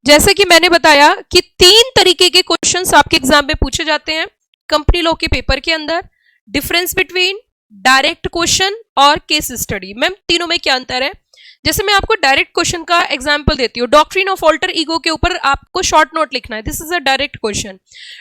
जैसे कि मैंने बताया कि 3 तरीके के क्वेश्चंस आपके एग्जाम में पूछे जाते हैं कंपनी लॉ के पेपर के अंदर। डिफरेंस बिटवीन डायरेक्ट क्वेश्चन और केस स्टडी। मैम तीनों में क्या अंतर है? जैसे मैं आपको डायरेक्ट क्वेश्चन का एग्जांपल देती हूँ, डॉक्ट्रिन ऑफ ऑल्टर ईगो के ऊपर आपको शॉर्ट नोट लिखना है। This is a direct question.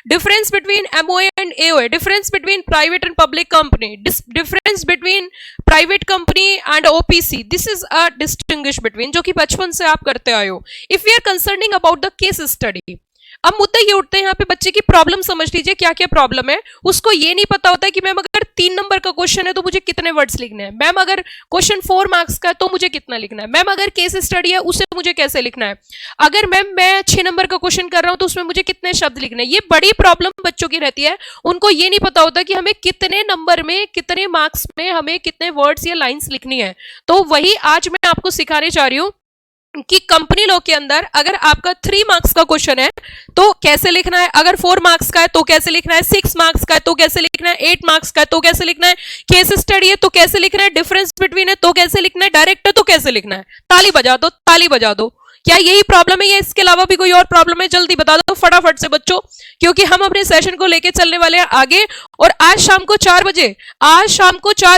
Difference between MOA and AOA, difference between private and public company, difference between private company and OPC, this is a distinguish between, जो कि बचपन से आप करते आए हो। If we are concerning about the case study, अब मुद्दा ये उठते हैं यहाँ पे, बच्चे की प्रॉब्लम समझ लीजिए क्या क्या प्रॉब्लम है। उसको ये नहीं पता होता है कि मैम अगर 3 नंबर का क्वेश्चन है तो मुझे कितने वर्ड्स लिखने हैं, मैम अगर क्वेश्चन 4 मार्क्स का है तो मुझे कितना लिखना है, मैम अगर केस स्टडी है उसे मुझे कैसे लिखना है, अगर मैम मैं 6 नंबर का क्वेश्चन कर रहा हूं तो उसमें मुझे कितने शब्द लिखने हैं। ये बड़ी प्रॉब्लम बच्चों की रहती है। उनको ये नहीं पता होता कि हमें कितने नंबर में, कितने मार्क्स में हमें कितने वर्ड्स या लाइन्स लिखनी है। तो वही आज मैं आपको सिखाने चाह रही हूँ कि कंपनी लॉ के अंदर अगर आपका 3 मार्क्स का क्वेश्चन है तो कैसे लिखना है, अगर 4 मार्क्स का है तो कैसे लिखना है, 6 मार्क्स का है तो कैसे लिखना है, 8 मार्क्स का है तो कैसे लिखना है, केस स्टडी है तो कैसे लिखना है, डिफरेंस बिटवीन है तो कैसे लिखना है, डायरेक्ट है तो कैसे लिखना है। ताली बजा दो, ताली बजा दो। क्या यही प्रॉब्लम है या इसके अलावा भी कोई और प्रॉब्लम है? जल्दी बता दो फटाफट से बच्चों, क्योंकि हम अपने सेशन को लेके चलने वाले हैं आगे। और आज शाम को 4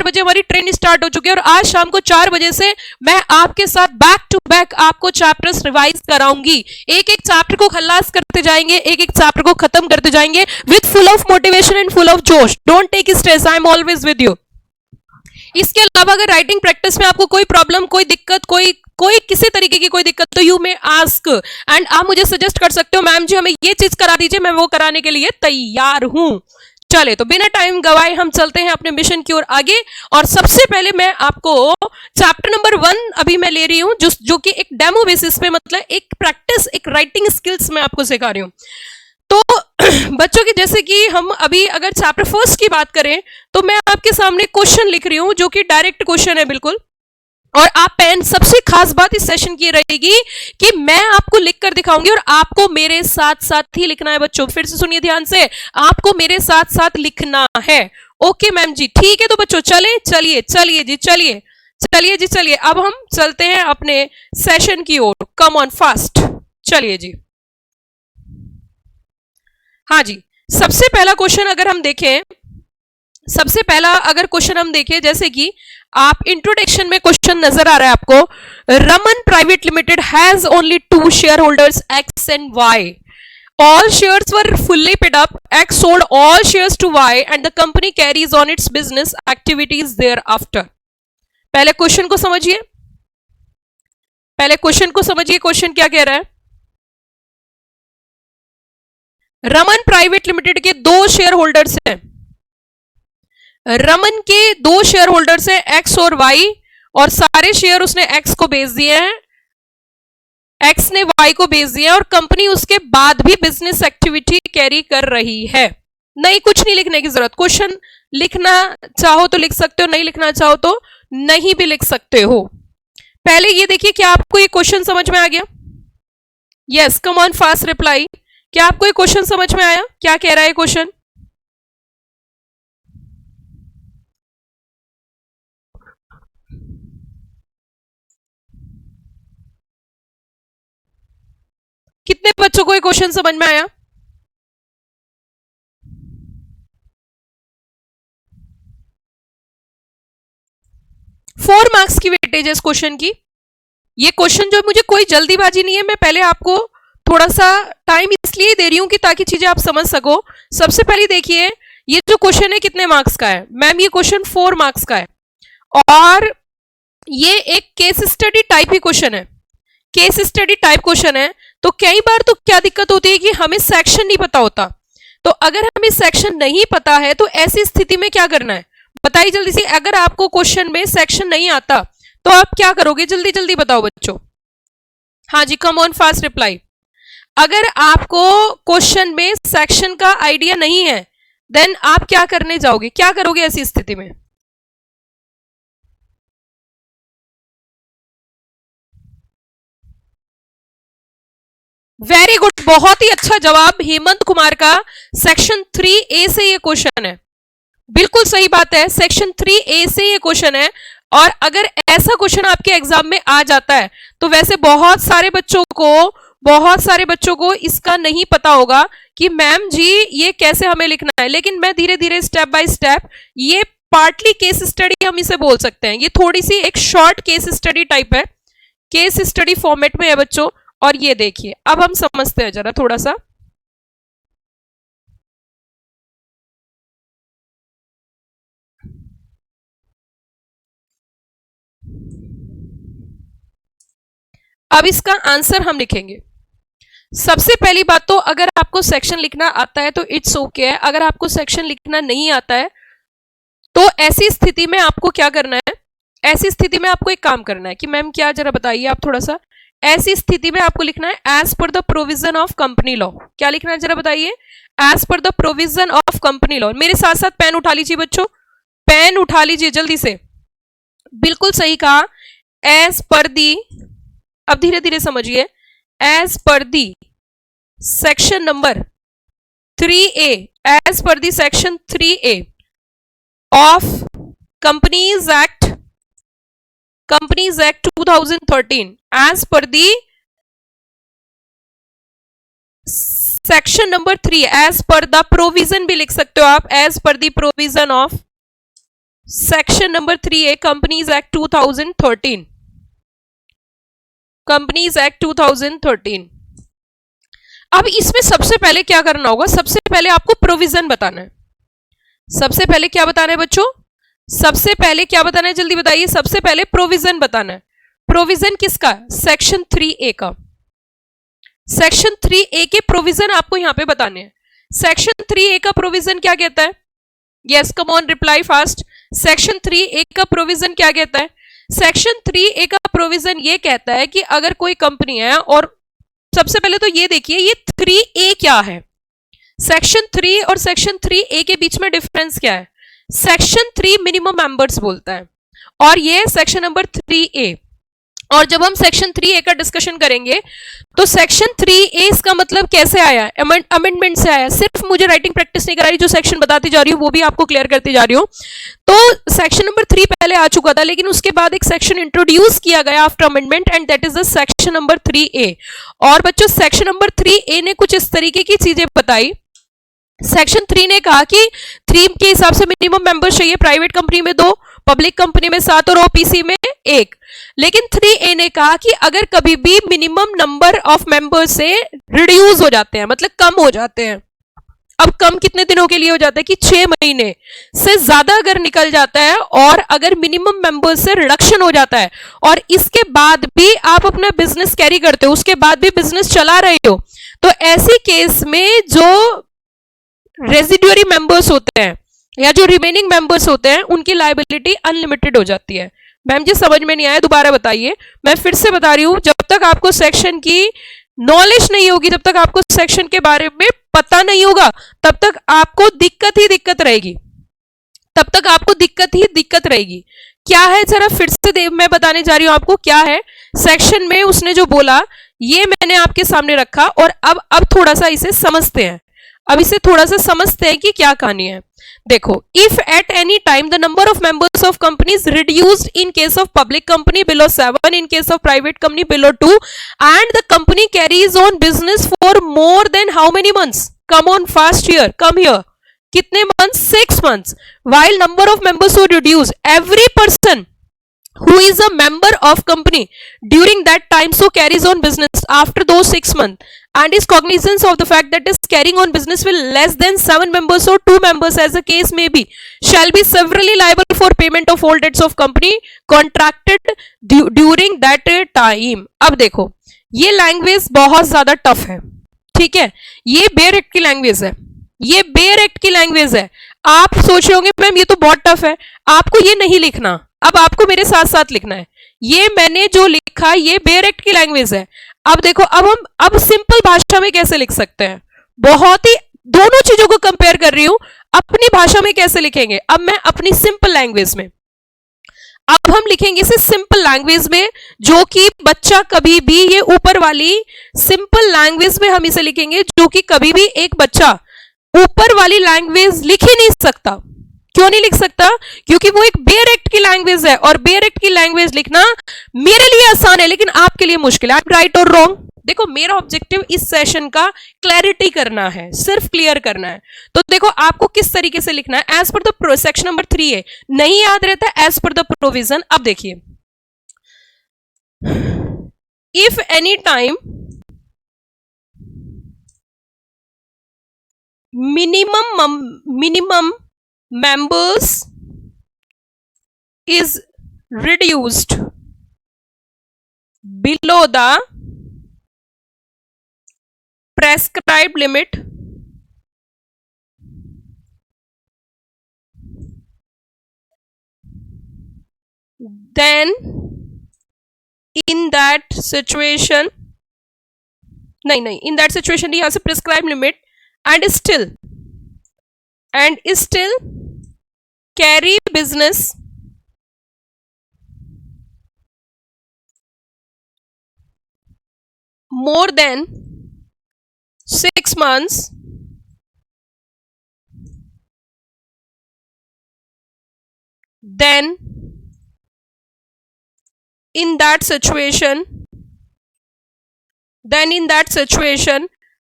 बजे हमारी ट्रेन स्टार्ट हो चुकी है और आज शाम को 4 बजे से मैं आपके साथ बैक टू बैक आपको चैप्टर्स रिवाइज कराऊंगी। एक एक चैप्टर को खल्लास करते जाएंगे, एक एक चैप्टर को खत्म करते जाएंगे with full of motivation and full of जोश। Don't take stress, I am always with you. इसके अलावा अगर राइटिंग प्रैक्टिस में आपको कोई प्रॉब्लम, कोई दिक्कत, कोई किसी तरीके की कोई दिक्कत, तो यू मे आस्क एंड आप मुझे सजेस्ट कर सकते हो, मैम जी हमें ये चीज करा दीजिए, मैं वो कराने के लिए तैयार हूं। चले तो बिना टाइम गवाए हम चलते हैं अपने मिशन की ओर आगे। और सबसे पहले मैं आपको चैप्टर नंबर 1 अभी मैं ले रही हूं, जो कि एक डेमो बेसिस पे, मतलब एक प्रैक्टिस, एक राइटिंग स्किल्स मैं आपको सिखा रही हूं। तो बच्चों की जैसे कि हम अभी अगर चैप्टर 1 की बात करें तो मैं आपके सामने क्वेश्चन लिख रही हूं जो कि डायरेक्ट क्वेश्चन है बिल्कुल। और आप पेन, सबसे खास बात इस सेशन की रहेगी कि मैं आपको लिख कर दिखाऊंगी और आपको मेरे साथ साथ ही लिखना है बच्चों। फिर से सुनिए ध्यान से, आपको मेरे साथ साथ लिखना है। ओके मैम जी, ठीक है। तो बच्चों चलिए जी, अब हम चलते हैं अपने सेशन की ओर। कम ऑन फास्ट, चलिए जी। हाँ जी, सबसे पहला क्वेश्चन अगर हम देखें, जैसे कि आप इंट्रोडक्शन में क्वेश्चन नजर आ रहा है आपको, Raman private limited has only 2 share holders X and Y, all shares were fully paid up, X sold all shares to Y and the company carries on its business activities thereafter। पहले question को समझिए, question क्या कह रहा है। Raman private limited के 2 share holders हैं, रमन के 2 शेयर होल्डर्स हैं एक्स और वाई, और सारे शेयर उसने एक्स को बेच दिए हैं, एक्स ने वाई को बेच दिया, और कंपनी उसके बाद भी बिजनेस एक्टिविटी कैरी कर रही है। नहीं, कुछ नहीं लिखने की जरूरत। क्वेश्चन लिखना चाहो तो लिख सकते हो, नहीं लिखना चाहो तो नहीं भी लिख सकते हो। पहले ये देखिए, क्या आपको ये क्वेश्चन समझ में आ गया? Yes, come on fast reply. क्या आपको ये क्वेश्चन समझ में आया? क्या कह रहा है क्वेश्चन? कितने बच्चों को ये क्वेश्चन समझ में आया? फोर मार्क्स की वेटेज है इस क्वेश्चन की। ये क्वेश्चन जो, मुझे कोई जल्दीबाजी नहीं है, मैं पहले आपको थोड़ा सा टाइम इसलिए दे रही हूं कि ताकि चीजें आप समझ सको। सबसे पहले देखिए, ये जो क्वेश्चन है कितने मार्क्स का है? मैम ये क्वेश्चन 4 मार्क्स का है और ये एक केस स्टडी टाइप ही क्वेश्चन है। केस स्टडी टाइप क्वेश्चन है तो कई बार तो क्या दिक्कत होती है कि हमें सेक्शन नहीं पता होता। तो अगर हमें सेक्शन नहीं पता है तो ऐसी स्थिति में क्या करना है बताइए जल्दी से। अगर आपको क्वेश्चन में सेक्शन नहीं आता तो आप क्या करोगे? जल्दी जल्दी बताओ बच्चों। हाँ जी, कम ऑन फास्ट रिप्लाई। अगर आपको क्वेश्चन में सेक्शन का आइडिया नहीं है देन आप क्या करने जाओगे, क्या करोगे ऐसी स्थिति में? वेरी गुड, बहुत ही अच्छा जवाब हेमंत कुमार का। सेक्शन 3A से ये क्वेश्चन है, बिल्कुल सही बात है, सेक्शन 3A से ये क्वेश्चन है। और अगर ऐसा क्वेश्चन आपके एग्जाम में आ जाता है तो वैसे बहुत सारे बच्चों को बहुत सारे बच्चों को इसका नहीं पता होगा कि मैम जी ये कैसे हमें लिखना है, लेकिन मैं धीरे धीरे स्टेप बाय स्टेप, ये पार्टली केस स्टडी हम इसे बोल सकते हैं, ये थोड़ी सी एक शॉर्ट केस स्टडी टाइप है, केस स्टडी फॉर्मेट में है बच्चों। और ये देखिए अब हम समझते हैं जरा थोड़ा सा। अब इसका आंसर हम लिखेंगे। सबसे पहली बात तो अगर आपको सेक्शन लिखना आता है तो इट्स ओके है, अगर आपको सेक्शन लिखना नहीं आता है तो ऐसी स्थिति में आपको क्या करना है, ऐसी स्थिति में आपको एक काम करना है कि मैम क्या, जरा बताइए आप थोड़ा सा। ऐसी स्थिति में आपको लिखना है as per the provision of company law. क्या लिखना है जरा बताइए, as per the provision of company law. मेरे साथ साथ पेन उठा लीजिए बच्चों, पेन उठा लीजिए जल्दी से। बिल्कुल सही कहा, एज पर दी, अब धीरे धीरे समझिए, as per the section number 3A, as per the section 3A of companies act 2013, as per the section number 3, as per the provision भी लिख सकते हो आप, as per the provision of section number 3A companies act 2013, companies act 2013। अब इसमें सबसे पहले क्या करना होगा, सबसे पहले आपको प्रोविजन बताना है। सबसे पहले क्या बताना है बच्चों, सबसे पहले क्या बताना है, जल्दी बताइए। सबसे पहले प्रोविजन बताना है। प्रोविजन किसका, सेक्शन 3A का। सेक्शन 3A के प्रोविजन आपको यहां पे बताने हैं। सेक्शन 3A का प्रोविजन क्या कहता है, yes come on reply fast. Section 3A का प्रोविजन क्या कहता है, सेक्शन 3A का प्रोविजन ये कहता है कि अगर कोई कंपनी है, और सबसे पहले तो ये देखिए ये 3A क्या है, सेक्शन 3 और सेक्शन 3A के बीच में डिफरेंस क्या है। सेक्शन 3 मिनिमम मेंबर्स बोलता है और ये सेक्शन नंबर 3A। और जब हम सेक्शन 3A का डिस्कशन करेंगे तो सेक्शन 3A इसका मतलब कैसे आया, अमेंडमेंट से आया। सिर्फ मुझे राइटिंग प्रैक्टिस नहीं करा रही, जो सेक्शन बताती जा रही हूँ वो भी आपको क्लियर करती जा रही हूँ। तो सेक्शन नंबर 3 पहले आ चुका था, लेकिन उसके बाद एक सेक्शन इंट्रोड्यूस किया गया after amendment, and that is the section number 3A। और बच्चों सेक्शन नंबर 3A ने कुछ इस तरीके की चीजें बताई। सेक्शन 3 ने कहा कि 3 के हिसाब से मिनिमम मेंबर्स चाहिए, प्राइवेट कंपनी में 2, पब्लिक कंपनी में 7 और ओपीसी में 1। लेकिन 3A ने कहा कि अगर कभी भी मिनिमम नंबर ऑफ मेंबर्स से रिड्यूस हो जाते हैं, मतलब कम हो जाते हैं, अब कम कितने दिनों के लिए हो जाता है कि 6 महीने से ज्यादा अगर निकल जाता है, और अगर मिनिमम मेंबर्स से रिडक्शन हो जाता है और इसके बाद भी आप अपना बिजनेस कैरी करते हो, उसके बाद भी बिजनेस चला रहे हो, तो ऐसी केस में जो रेजिडुअरी मेंबर्स होते हैं या जो रिमेनिंग मेंबर्स होते हैं उनकी लायबिलिटी अनलिमिटेड हो जाती है। मैम जी समझ में नहीं आया, दोबारा बताइए। मैं फिर से बता रही हूं, जब तक आपको सेक्शन की नॉलेज नहीं होगी, जब तक आपको सेक्शन के बारे में पता नहीं होगा, तब तक आपको दिक्कत ही दिक्कत रहेगी, तब तक आपको दिक्कत ही दिक्कत रहेगी। क्या है जरा फिर से मैं बताने जा रही हूं आपको क्या है। सेक्शन में उसने जो बोला ये मैंने आपके सामने रखा, और अब थोड़ा सा इसे समझते हैं, अब इसे थोड़ा सा समझते हैं कि क्या कहानी है। देखो, if at any time the number of members of companies reduced in case of public company below 7, in case of private company below 2, and the company carries on business for more than how many months, come on fast here, come here, कितने months, 6 months, while number of members were reduced, every person who is a member of company during that time so carries on business after those 6 months and is cognizant of the fact that is carrying on business with less than 7 members or 2 members as the case may be, shall be severally liable for payment of all debts of company contracted during that time। अब देखो ये language बहुत ज्यादा tough है, ठीक है, ये bare act की लैंग्वेज है, ये बेयर एक्ट की लैंग्वेज है। आप सोच रहे होंगे मैम ये तो बहुत टफ है, आपको ये नहीं लिखना, अब आपको मेरे साथ साथ लिखना है। ये मैंने जो लिखा ये बेयर एक्ट की लैंग्वेज है। अब देखो, अब सिंपल भाषा में कैसे लिख सकते हैं, बहुत ही, दोनों चीजों को कंपेयर कर रही हूं, अपनी भाषा में कैसे लिखेंगे। अब मैं अपनी सिंपल लैंग्वेज में, अब हम लिखेंगे इसे सिंपल लैंग्वेज में, जो कि बच्चा कभी भी, ये ऊपर वाली सिंपल लैंग्वेज में हम इसे लिखेंगे, जो कि कभी भी एक बच्चा ऊपर वाली लैंग्वेज लिख ही नहीं सकता, क्यों नहीं लिख सकता? क्योंकि वो एक बेयर एक्ट की लैंग्वेज है, और बेयर एक्ट की लैंग्वेज लिखना मेरे लिए आसान है लेकिन आपके लिए मुश्किल है। राइट और रॉन्ग? देखो, मेरा ऑब्जेक्टिव इस सेशन का क्लैरिटी करना है, सिर्फ क्लियर करना है। तो देखो आपको किस तरीके से लिखना है, as per the section number 3 है, नहीं याद रहता एज पर द प्रोविजन। अब देखिए, if any time minimum members is reduced below the prescribed limit, then in that situation, नहीं, in that situation यहां से prescribed limit and still carry business more than 6 months, then in that situation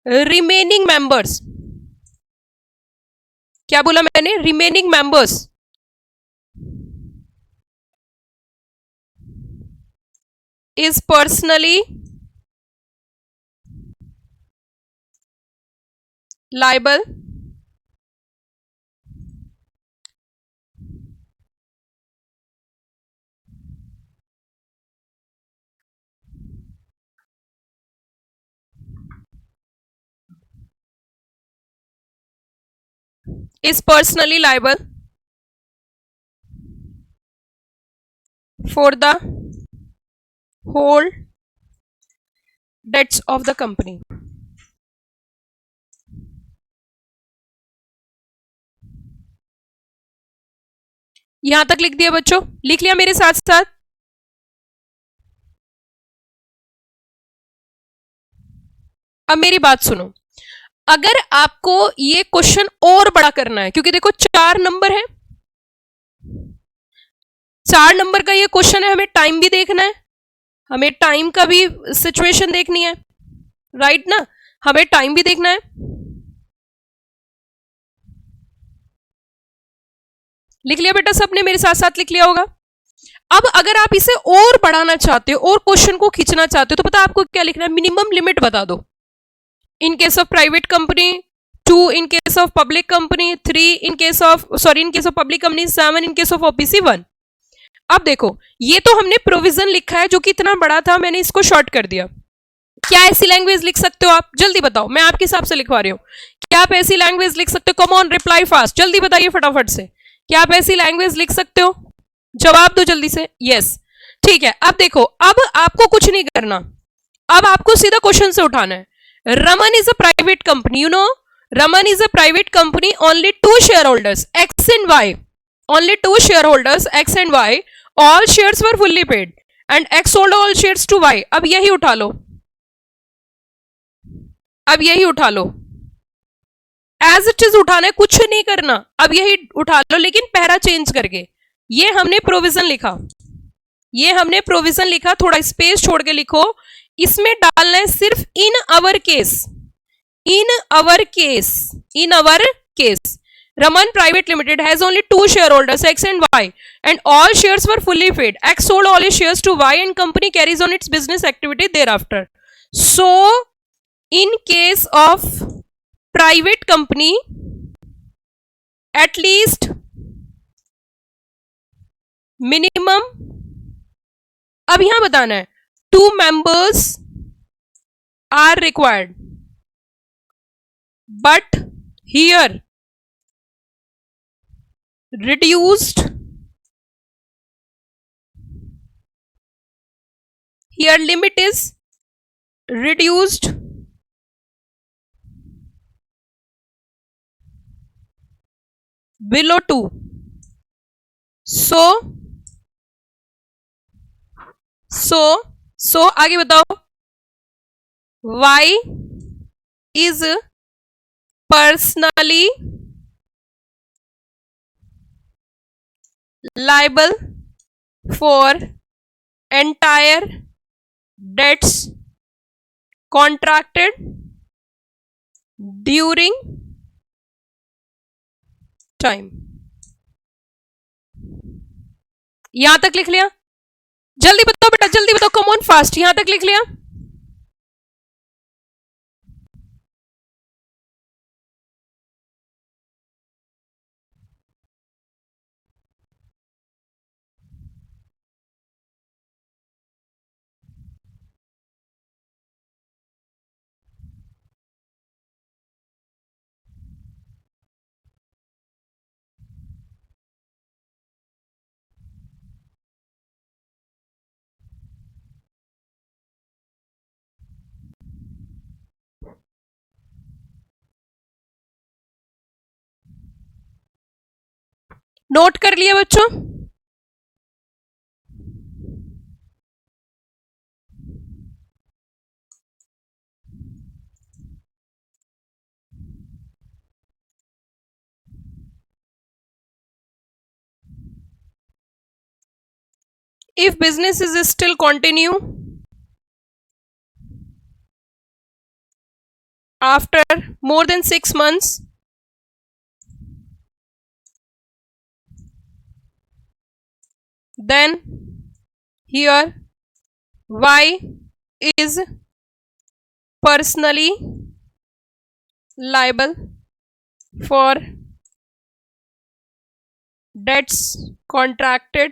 remaining members, क्या बोला मैंने? Remaining members is personally liable for the whole debts of the company. यहां तक लिख दिया बच्चों? लिख लिया मेरे साथ साथ? अब मेरी बात सुनो, अगर आपको ये क्वेश्चन और बड़ा करना है, क्योंकि देखो 4 नंबर है, 4 नंबर का ये क्वेश्चन है, हमें टाइम भी देखना है, हमें टाइम का भी सिचुएशन देखनी है, राइट ना? हमें टाइम भी देखना है। लिख लिया बेटा सबने? मेरे साथ साथ लिख लिया होगा। अब अगर आप इसे और बढ़ाना चाहते हो और क्वेश्चन को खींचना चाहते हो तो पता आपको क्या लिखना है? मिनिमम लिमिट बता दो। In case of private company 2, in case of public company 3, in case of public company 7, in case of OPC 1। अब देखो, ये तो हमने प्रोविजन लिखा है जो कि इतना बड़ा था, मैंने इसको शॉर्ट कर दिया। क्या ऐसी लैंग्वेज लिख सकते हो आप? जल्दी बताओ, मैं आपके हिसाब से लिखवा रही हूं। क्या आप ऐसी लैंग्वेज लिख सकते हो? कम ऑन, रिप्लाई फास्ट, जल्दी बताइए फटाफट से। क्या आप ऐसी लैंग्वेज लिख सकते हो? जवाब दो जल्दी से। यस, ठीक है। अब देखो, अब आपको कुछ नहीं करना, अब आपको सीधा क्वेश्चन से उठाना है। Raman is a private company, you know, Raman is a private company, only 2 share holders X and Y, only 2 share holders X and Y, all shares were fully paid and X sold all shares to Y. अब यही उठा लो, अब यही उठा लो, as it is उठाना है, कुछ नहीं करना। अब यही उठा लो लेकिन पहरा चेंज करके। ये हमने प्रोविजन लिखा, ये हमने प्रोविजन लिखा, थोड़ा स्पेस छोड़ के लिखो। इसमें डालना है सिर्फ in our case, in our case, in our case Raman Private Limited has only 2 shareholders X and Y and all shares were fully paid. X sold all his shares to Y and company carries on its business activity thereafter. So in case of private company, at least minimum, अब यहां बताना है 2 members are required, but here reduced, here limit is reduced below 2. So आगे बताओ, Y is personally liable for entire debts contracted during time। यहां तक लिख लिया? जल्दी बताओ बेटा, जल्दी बताओ, कम ऑन फास्ट। यहां तक लिख लिया? नोट कर लिया बच्चों? If business is still continue after more than 6 months, then here Y is personally liable for debts contracted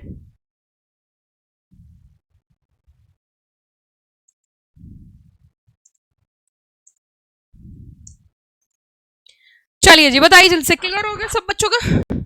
चलिए जी बताइए, जल्द से क्लियर हो गया सब बच्चों का?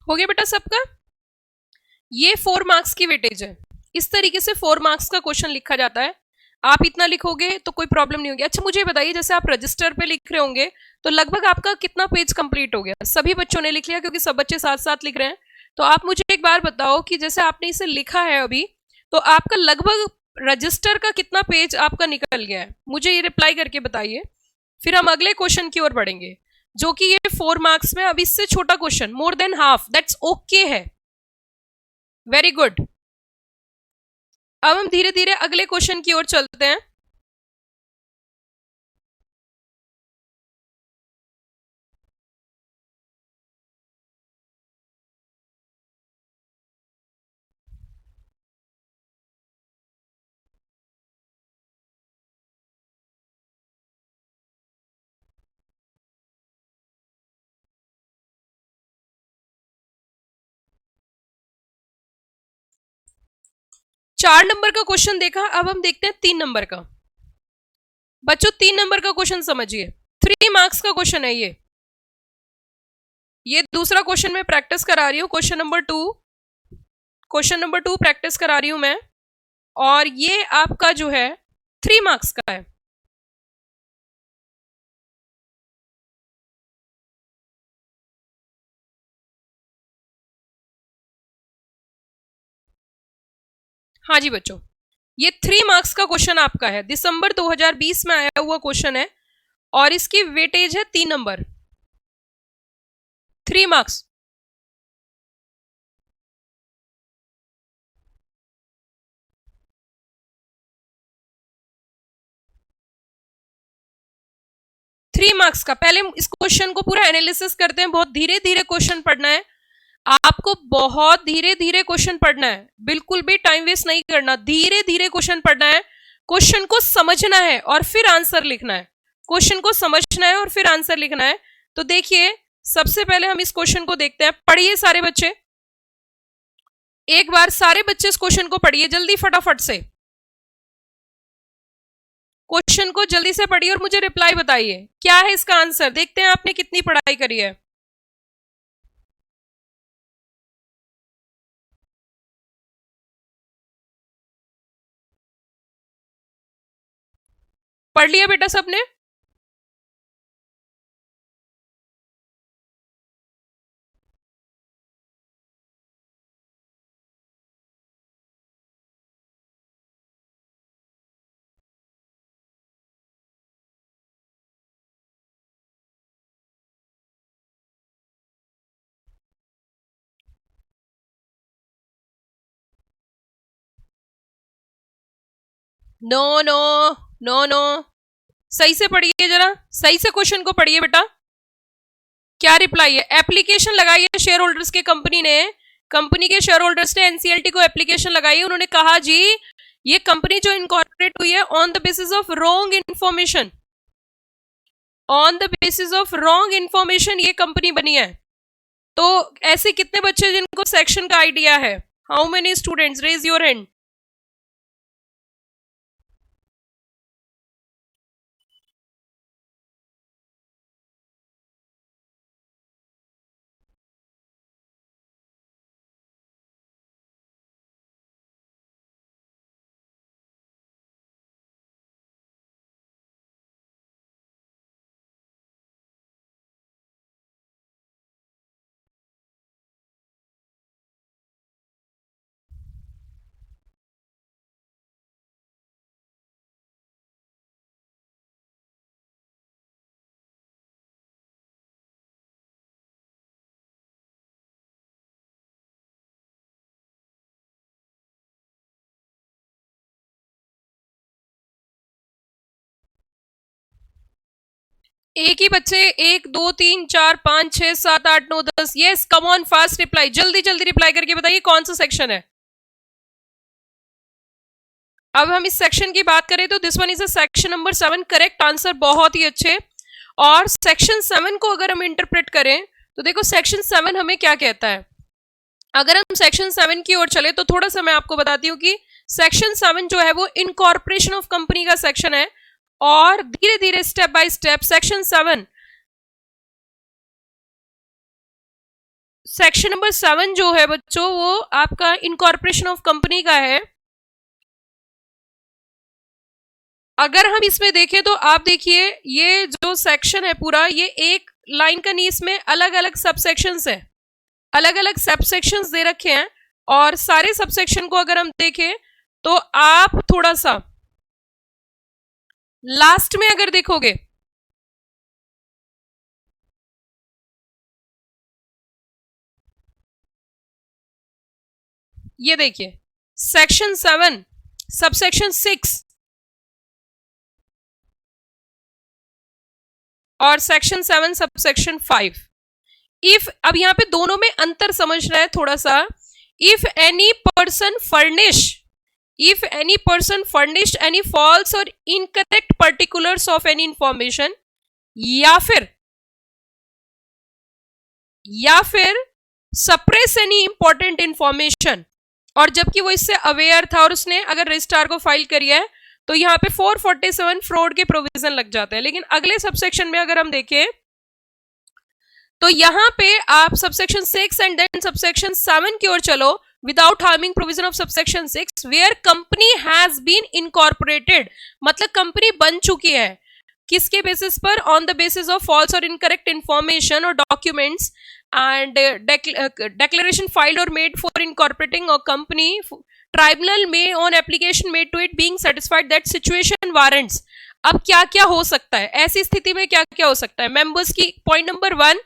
हो गया बेटा सबका? ये 4 मार्क्स की वेटेज है। इस तरीके से 4 मार्क्स का क्वेश्चन लिखा जाता है। आप इतना लिखोगे तो कोई प्रॉब्लम नहीं होगी। अच्छा मुझे बताइए, जैसे आप रजिस्टर पे लिख रहे होंगे तो लगभग आपका कितना पेज कंप्लीट हो गया? सभी बच्चों ने लिख लिया? क्योंकि सब बच्चे साथ साथ लिख रहे हैं। तो आप मुझे एक बार बताओ कि जैसे आपने इसे लिखा है अभी, तो आपका लगभग रजिस्टर का कितना पेज आपका निकल गया है? मुझे ये रिप्लाई करके बताइए, फिर हम अगले क्वेश्चन की ओर बढ़ेंगे, जो कि ये 4 मार्क्स में। अब इससे छोटा question, more than half, that's okay है। Very good. अब हम धीरे धीरे अगले क्वेश्चन की ओर चलते हैं। 4 नंबर का क्वेश्चन देखा, अब हम देखते हैं 3 नंबर का। बच्चों 3 नंबर का क्वेश्चन समझिए, 3 मार्क्स का क्वेश्चन है ये दूसरा क्वेश्चन मैं प्रैक्टिस करा रही हूं, क्वेश्चन नंबर 2 प्रैक्टिस करा रही हूं मैं, और ये आपका जो है 3 मार्क्स का है। हाँ जी बच्चों, ये 3 मार्क्स का क्वेश्चन आपका है, दिसंबर 2020 में आया हुआ क्वेश्चन है, और इसकी वेटेज है 3 नंबर, 3 मार्क्स। थ्री मार्क्स का। पहले इस क्वेश्चन को पूरा एनालिसिस करते हैं, बहुत धीरे धीरे क्वेश्चन पढ़ना है आपको, बहुत धीरे धीरे क्वेश्चन पढ़ना है, बिल्कुल भी टाइम वेस्ट नहीं करना, धीरे धीरे क्वेश्चन पढ़ना है, क्वेश्चन को समझना है और फिर आंसर लिखना है, क्वेश्चन को समझना है और फिर आंसर लिखना है। तो देखिए, सबसे पहले हम इस क्वेश्चन को देखते हैं। पढ़िए सारे बच्चे, एक बार सारे बच्चे इस क्वेश्चन को पढ़िए जल्दी, फटाफट से क्वेश्चन को जल्दी से पढ़िए और मुझे रिप्लाई बताइए क्या है इसका आंसर। देखते हैं आपने कितनी पढ़ाई करी है। पढ़ लिया बेटा सबने? नो नो नो नो, सही से पढ़िए, जरा सही से क्वेश्चन को पढ़िए बेटा। क्या रिप्लाई है? एप्लीकेशन लगाई है शेयर होल्डर्स के, कंपनी के शेयर होल्डर्स ने एनसीएलटी को एप्लीकेशन लगाई। उन्होंने कहा जी ये कंपनी जो इनकॉर्पोरेट हुई है on the basis of wrong information, on the basis of wrong information ये कंपनी बनी है। तो ऐसे कितने बच्चे जिनको सेक्शन का आइडिया है? How many students, raise your hand. एक ही बच्चे, 1 2 3 4 5 6 7 8 9 10। Yes, come on, fast reply, जल्दी जल्दी रिप्लाई करके बताइए कौन सा सेक्शन है। अब हम इस सेक्शन की बात करें तो this one is a section number 7, correct answer, बहुत ही अच्छे। और सेक्शन 7 को अगर हम इंटरप्रेट करें तो देखो सेक्शन 7 हमें क्या कहता है। अगर हम सेक्शन 7 की ओर चले तो थोड़ा सा मैं आपको बताती हूँ कि सेक्शन 7 जो है वो इनकॉर्पोरेशन ऑफ कंपनी का सेक्शन है, और धीरे धीरे step by step section number 7 जो है बच्चों वो आपका इनकॉर्पोरेशन ऑफ कंपनी का है। अगर हम इसमें देखें तो आप देखिए ये जो सेक्शन है पूरा, ये एक लाइन का नहीं, इसमें अलग अलग सबसेक्शंस है, अलग अलग सबसेक्शंस दे रखे हैं। और सारे सबसेक्शन को अगर हम देखें तो आप थोड़ा सा लास्ट में अगर देखोगे, ये देखिए सेक्शन 7 सबसेक्शन 6 और सेक्शन 7 सबसेक्शन 5। इफ, अब यहां पे दोनों में अंतर समझना है थोड़ा सा। If any person furnished any false और incorrect particulars of any information, या फिर सप्रेस एनी इंपॉर्टेंट इंफॉर्मेशन, और जबकि वो इससे अवेयर था और उसने अगर रजिस्ट्रार को फाइल करी है तो यहाँ पे 447 फ्रॉड के प्रोविजन लग जाते हैं। लेकिन अगले सबसेक्शन में अगर हम देखें तो यहाँ पे आप सबसेक्शन 6 एंड देन सबसेक्शन 7 की ओर चलो, without harming provision of subsection 6 where company has been incorporated, मतलब कंपनी बन चुकी है किसके बेसिस पर, on the basis of false और इनकरेक्ट इंफॉर्मेशन और documents and declaration filed or made for incorporating a company, tribunal may on application made to it being satisfied that situation warrants। अब क्या क्या हो सकता है ऐसी स्थिति में, क्या क्या हो सकता है मेंबर्स की, पॉइंट नंबर 1,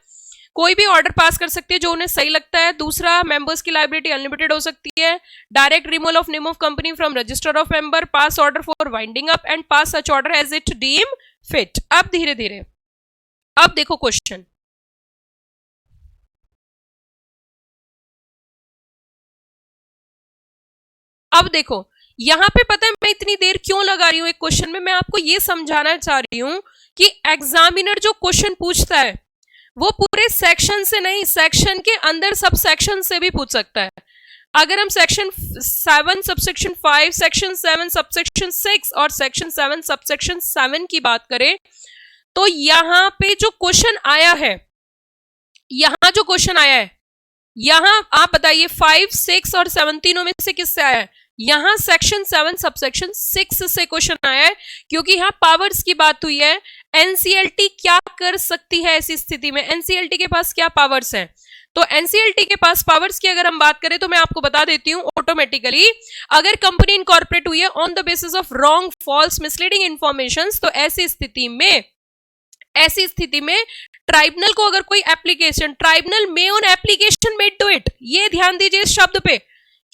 कोई भी ऑर्डर पास कर सकती है जो उन्हें सही लगता है। दूसरा, मेंबर्स की लायबिलिटी अनलिमिटेड हो सकती है। Direct removal of name of company from register of member, pass order for winding up and pass such order as it deem fit. अब धीरे धीरे अब देखो क्वेश्चन, अब देखो यहां पे पता है मैं इतनी देर क्यों लगा रही हूं एक क्वेश्चन में, मैं आपको ये समझाना चाह रही हूं कि एग्जामिनर जो क्वेश्चन पूछता है वो पूरे सेक्शन से नहीं, सेक्शन के अंदर सब सेक्शन से भी पूछ सकता है। अगर हम सेक्शन 7 सबसेक्शन 5, सेक्शन 7 सबसेक्शन 6 और सेक्शन 7 सबसेक्शन 7 की बात करें तो यहां पे जो क्वेश्चन आया है, यहां जो क्वेश्चन आया है, यहां आप बताइए 5, 6 और 7 तीनों में से किससे आया है? यहां सेक्शन 7 सबसेक्शन 6 से क्वेश्चन आया है, क्योंकि यहां पावर्स की बात हुई है। एनसीएलटी क्या कर सकती है ऐसी स्थिति में, एनसीएलटी के पास क्या पावर्स हैं? तो एनसीएलटी के पास पावर्स की अगर हम बात करें तो मैं आपको बता देती हूं ऑटोमेटिकली, अगर कंपनी इनकॉर्पोरेट हुई है on the basis of wrong, false, misleading information, तो ऐसी स्थिति में ट्राइब्यूनल को अगर कोई एप्लीकेशन, ट्राइब्यूनल में on application made to it, ये ध्यान दीजिए इस शब्द पे,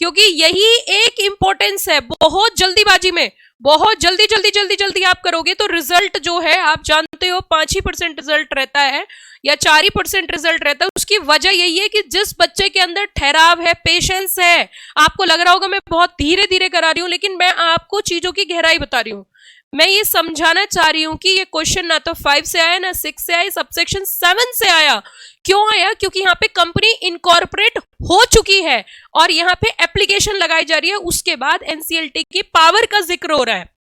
क्योंकि यही एक इंपॉर्टेंस है। बहुत जल्दीबाजी में, बहुत जल्दी जल्दी जल्दी जल्दी आप करोगे तो रिजल्ट जो है आप जानते हो 5% रिजल्ट रहता है या 4% रिजल्ट रहता है। उसकी वजह यही है कि जिस बच्चे के अंदर ठहराव है, पेशेंस है, आपको लग रहा होगा मैं बहुत धीरे धीरे करा रही हूं, लेकिन मैं आपको चीजों की गहराई बता रही हूं। मैं ये समझाना चाह रही हूं कि ये क्वेश्चन ना तो 5 से आया ना 6 से आया, सबसेक्शन 7 से आया। क्यों आया? क्योंकि यहाँ पे कंपनी इनकॉर्पोरेट हो चुकी है और यहाँ पे एप्लीकेशन लगाई जा रही है, उसके बाद एनसीएलटी की पावर का जिक्र हो रहा है।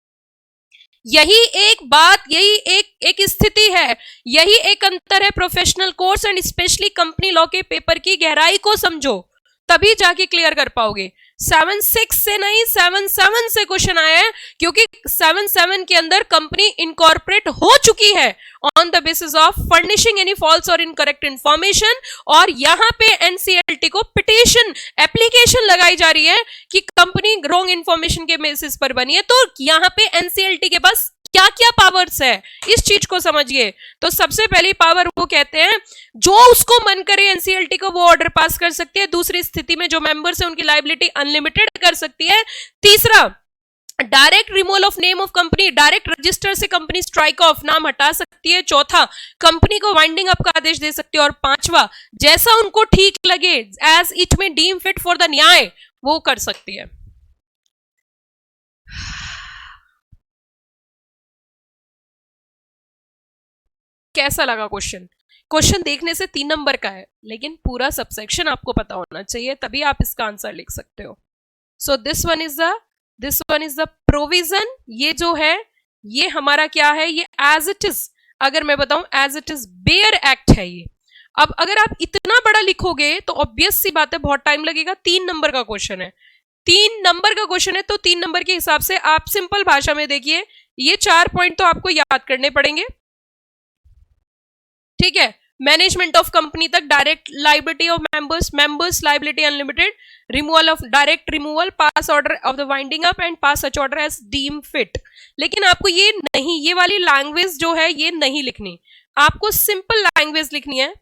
यही एक बात, यही एक स्थिति है, यही एक अंतर है professional course and specially company law के पेपर की गहराई को समझो, तभी जाके क्लियर कर पाओगे। 7-6 से नहीं 7-7 से क्वेश्चन आया है, क्योंकि 7-7 के अंदर कंपनी इनकॉर्पोरेट हो चुकी है on the basis of furnishing any false और इनकरेक्ट इंफॉर्मेशन, और यहां पे एनसीएलटी को पिटीशन, एप्लीकेशन लगाई जा रही है कि कंपनी रॉन्ग इंफॉर्मेशन के बेसिस पर बनी है। तो यहां पे एनसीएलटी के पास क्या क्या पावर्स है, इस चीज को समझिए। तो सबसे पहली पावर वो कहते हैं जो उसको मन करे एनसीएलटी को वो ऑर्डर पास कर सकती है। दूसरी स्थिति में जो मेंबर्स है उनकी लायबिलिटी अनलिमिटेड कर सकती है। तीसरा, direct removal of name of company, direct register से कंपनी स्ट्राइक ऑफ, नाम हटा सकती है। चौथा, कंपनी को वाइंडिंग अप का आदेश दे सकती है। और पांचवा, जैसा उनको ठीक लगे, एज इट में डीम फिट फॉर द न्याय, वो कर सकती है। कैसा लगा क्वेश्चन? क्वेश्चन देखने से 3 नंबर का है, लेकिन पूरा सबसेक्शन आपको पता होना चाहिए, तभी आप इसका आंसर लिख सकते हो। So this one is the provision. ये जो है ये हमारा क्या है, ये एज इट इज, अगर मैं बताऊं as it is bare act है ये। अब अगर आप इतना बड़ा लिखोगे तो ऑब्वियस सी बात है बहुत टाइम लगेगा। 3 नंबर का क्वेश्चन है, 3 नंबर का क्वेश्चन है, तो 3 नंबर के हिसाब से आप सिंपल भाषा में देखिए, ये 4 पॉइंट तो आपको याद करने पड़ेंगे, ठीक है। मैनेजमेंट ऑफ कंपनी तक, direct liability of members, members liability unlimited, removal of, direct removal, pass order of the winding up and pass such order as deem fit. लेकिन आपको ये नहीं, ये वाली लैंग्वेज जो है ये नहीं लिखनी, आपको सिंपल लैंग्वेज लिखनी है।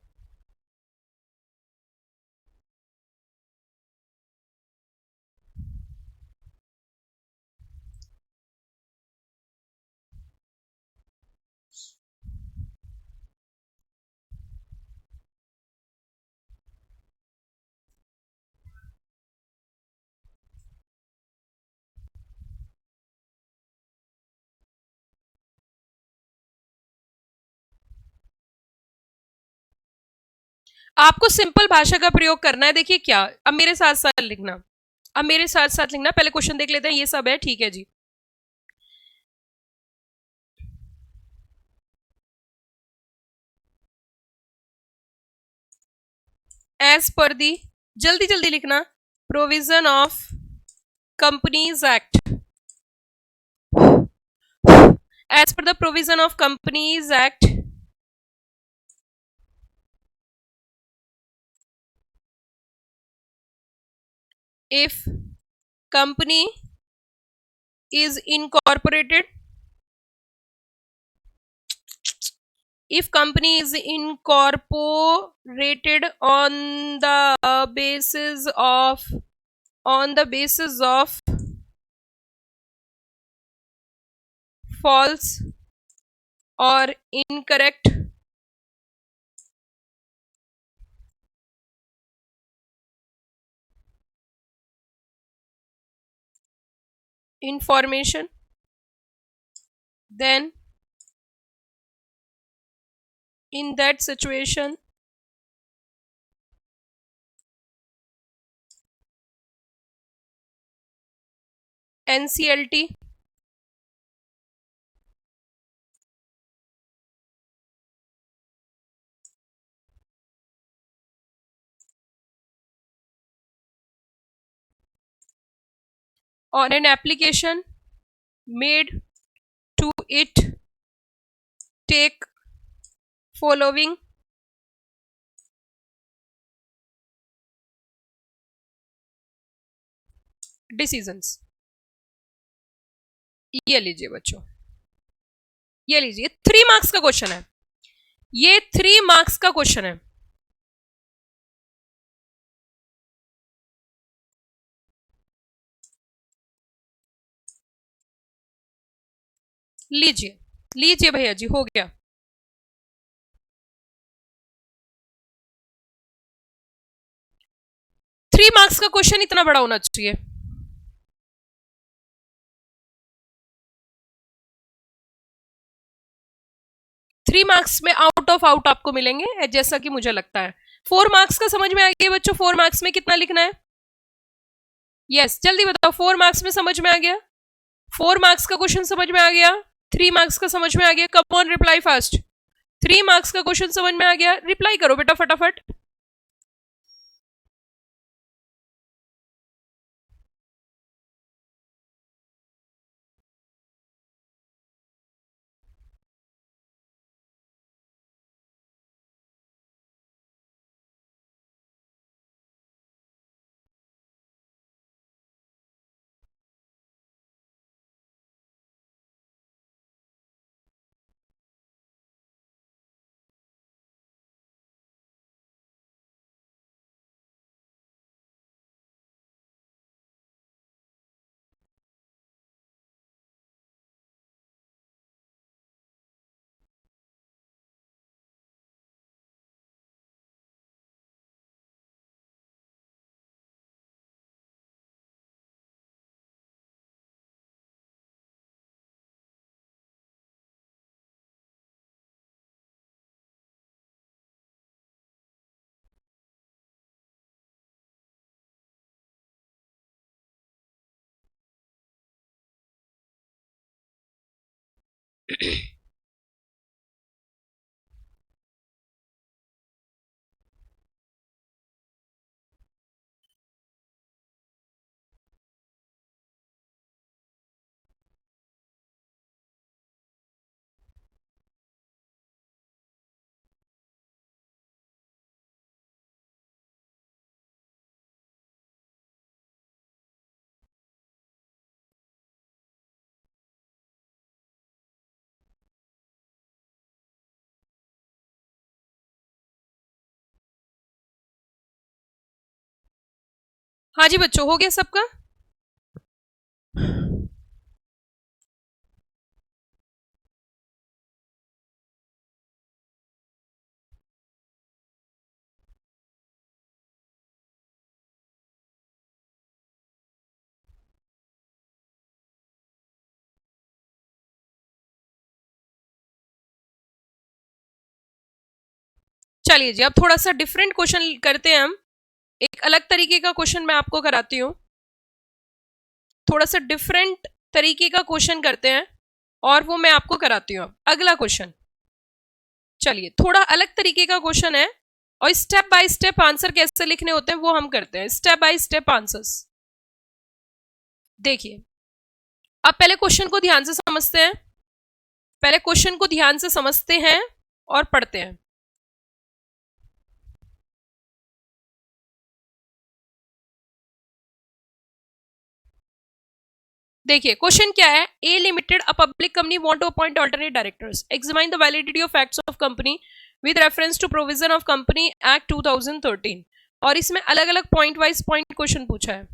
आपको सिंपल भाषा का प्रयोग करना है। देखिए क्या, अब मेरे साथ साथ लिखना, अब मेरे साथ साथ लिखना, पहले क्वेश्चन देख लेते हैं, ये सब है, ठीक है जी। एज पर दी, जल्दी जल्दी लिखना, provision of companies act, as per the provision of companies act, if company is incorporated, if company is incorporated on the basis of, on the basis of false or incorrect information, then in that situation NCLT on an application made to it take following decisions। ये लीजिए बच्चों, ये लीजिए 3 marks का question है, ये 3 marks का question है। लीजिए लीजिए भैया जी, हो गया। 3 मार्क्स का क्वेश्चन इतना बड़ा होना चाहिए। थ्री मार्क्स में आउट ऑफ आउट आपको मिलेंगे, जैसा कि मुझे लगता है। 4 मार्क्स का समझ में आ गया बच्चों? 4 मार्क्स में कितना लिखना है? यस, जल्दी बताओ, 4 मार्क्स में समझ में आ गया? 4 मार्क्स का क्वेश्चन समझ में आ गया? 3 मार्क्स का समझ में आ गया? Come on reply fast. 3 marks का क्वेश्चन समझ में आ गया? रिप्लाई करो बेटा फटाफट। हाँ जी बच्चों, हो गया सबका? चलिए जी, अब थोड़ा सा डिफरेंट क्वेश्चन करते हैं हम। एक अलग तरीके का क्वेश्चन मैं आपको कराती हूँ। थोड़ा सा डिफरेंट तरीके का क्वेश्चन करते हैं और वो मैं आपको कराती हूँ। अगला क्वेश्चन, चलिए थोड़ा अलग तरीके का क्वेश्चन है और स्टेप बाय स्टेप आंसर कैसे लिखने होते हैं वो हम करते हैं, स्टेप बाय स्टेप आंसर्स। देखिए अब पहले क्वेश्चन को ध्यान से समझते हैं, पहले क्वेश्चन को ध्यान से समझते हैं और पढ़ते हैं। देखिए क्वेश्चन क्या है, a limited a public company want to appoint alternate directors, examine the validity of facts of company with reference to provision of company act 2013। और इसमें अलग अलग पॉइंट वाइज पॉइंट क्वेश्चन पूछा है,